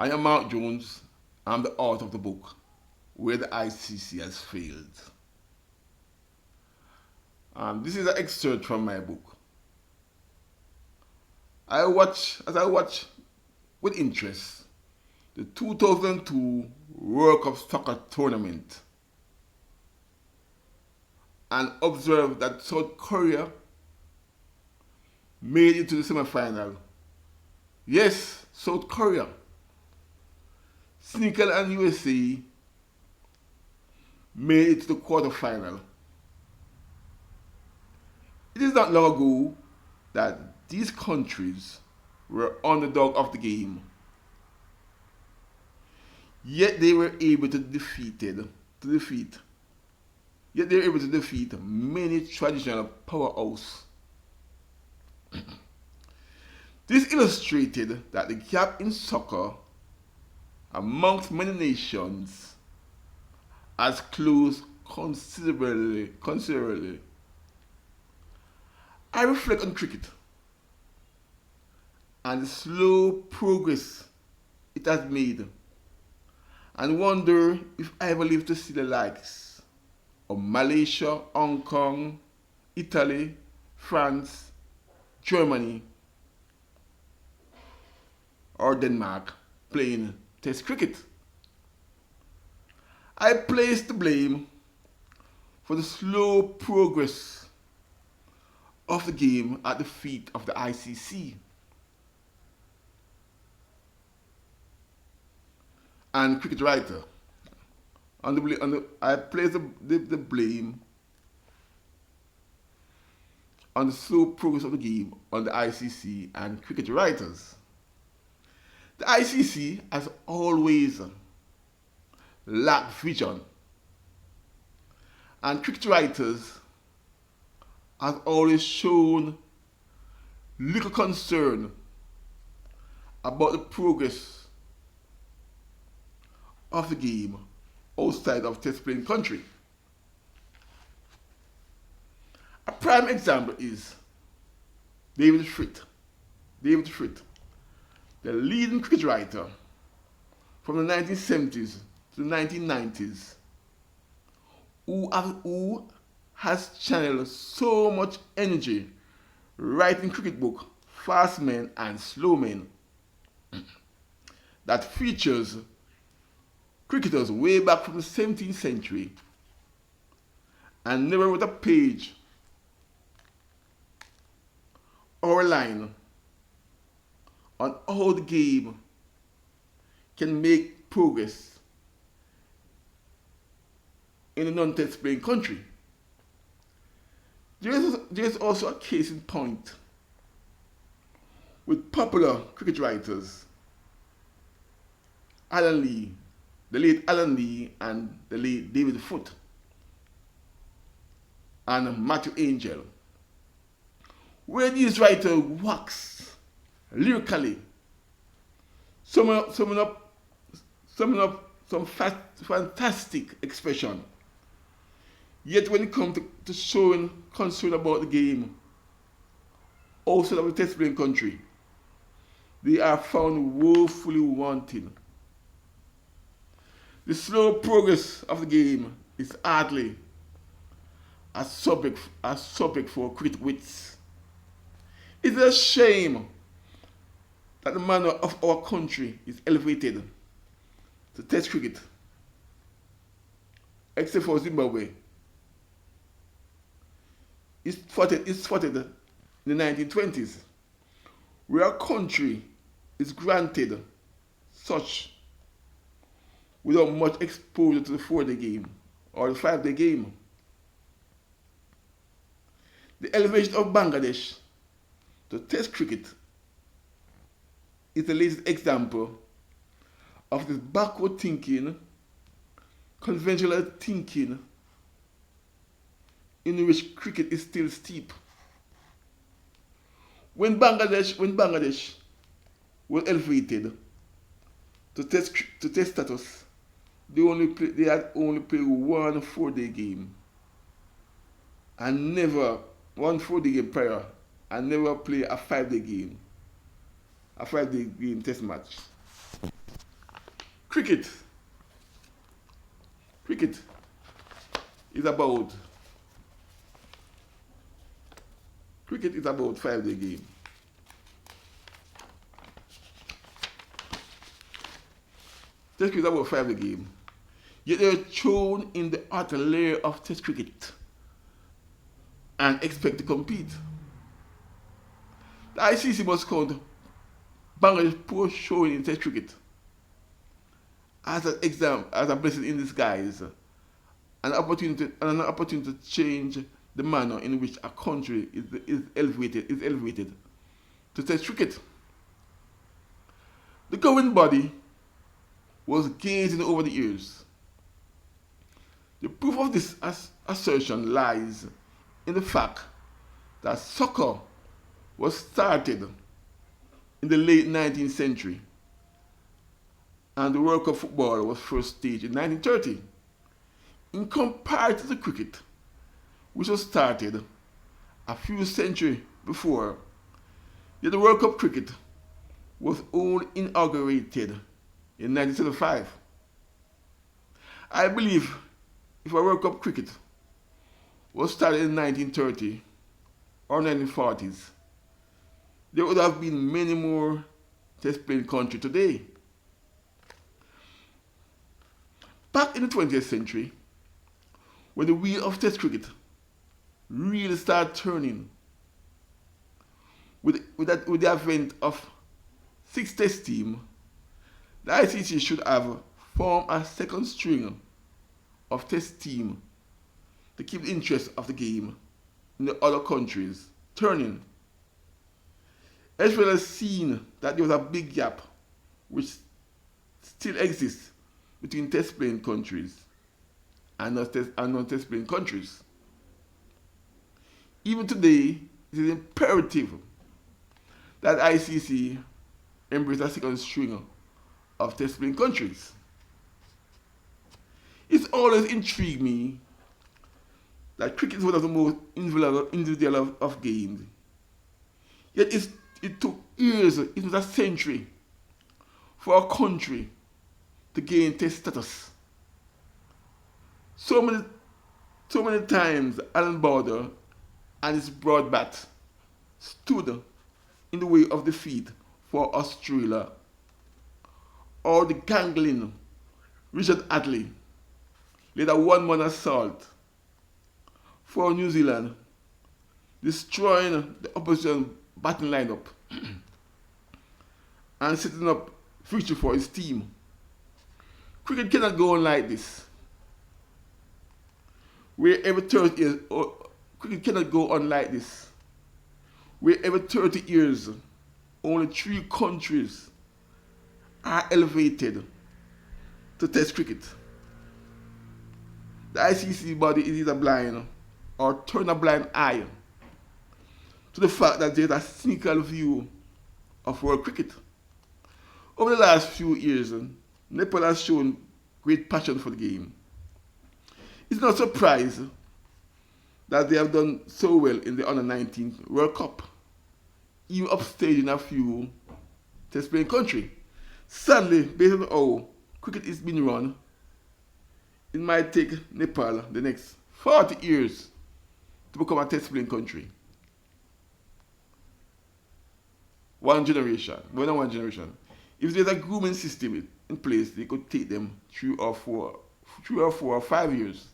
I am Mark Jones. I'm the author of the book, Where the ICC Has Failed. This is an excerpt from my book. As I watch with interest the 2002 World Cup soccer tournament and observe that South Korea made it to the semi-final. Yes, South Korea. Senegal and USA made it to the quarterfinal. It is not long ago that these countries were underdog of the game. Yet they were able to defeat many traditional powerhouses. This illustrated that the gap in soccer amongst many nations has closed considerably. I reflect on cricket and the slow progress it has made and wonder if I ever live to see the likes of Malaysia, Hong Kong, Italy, France, Germany, or Denmark playing Test cricket. I place the blame for the slow progress of the game at the feet of the ICC and cricket writer. I place the blame on the slow progress of the game on the ICC and cricket writers. The ICC has always lacked vision, and cricket writers have always shown little concern about the progress of the game outside of test playing country. A prime example is David Fritt, the leading cricket writer from the 1970s to the 1990s, who has channeled so much energy writing cricket book Fast Men and Slow Men that features cricketers way back from the 17th century and never wrote a page or a line on how the game can make progress in a non-test playing country. There is also a case in point with popular cricket writers Alan Lee, the late Alan Lee and the late David Foote and Matthew Angel, where these writers wax lyrically, summing up some fantastic expression. Yet when it comes to showing concern about the game outside of the test playing country, they are found woefully wanting. The slow progress of the game is hardly a subject for cricket wits. It is a shame that the manner of our country is elevated to test cricket, except for Zimbabwe. It's spotted in the 1920s, where a country is granted such without much exposure to the 4-day game or the 5-day game. The elevation of Bangladesh to test cricket is the latest example of this backward thinking, conventional thinking in which cricket is still steep. When Bangladesh was elevated to test status, they had only played one 4-day game and never one 4-day game prior and never play a 5-day game test match. Cricket. Cricket is about cricket is about 5-day game. Test cricket is about 5-day game. Yet they're thrown in the outer layer of test cricket and expect to compete. The ICC must count Bangladesh's poor showing in test cricket as an exam, as a blessing in disguise, an opportunity to change the manner in which a country is elevated to test cricket. The governing body was gazing over the years. The proof of this assertion lies in the fact that soccer was started in the late 19th century and the World Cup football was first staged in 1930. In comparison to cricket, which was started a few centuries before, yet the World Cup cricket was only inaugurated in 1975. I believe if a World Cup cricket was started in 1930 or 1940s, there would have been many more test playing countries today. Back in the 20th century, when the wheel of test cricket really started turning, with the advent of 6 test teams, the ICC should have formed a second string of test teams to keep the interest of the game in the other countries turning. Israel has seen that there was a big gap which still exists between test playing countries and non-test playing countries. Even today, it is imperative that ICC embrace a second string of test playing countries. It's always intrigued me that cricket is one of the most individual of games. Yet it took years, it was a century, for a country to gain test status. So many times Alan Border and his broad bat stood in the way of defeat for Australia, or the gangling Richard Hadley led a one-man assault for New Zealand, destroying the opposition batting lineup and setting up victory for his team. Cricket cannot go on like this. Cricket cannot go on like this. Where every 30 years, only 3 countries are elevated to test cricket. The ICC body is either blind or turn a blind eye to the fact that there is a cynical view of world cricket. Over the last few years, Nepal has shown great passion for the game. It's not surprising that they have done so well in the Under-19 World Cup, even upstaging a few test playing countries. Sadly, based on how cricket is being run, it might take Nepal the next 40 years to become a test playing country. More than one generation. If there's a grooming system in place, they could take them 3 or 4 or 5 years.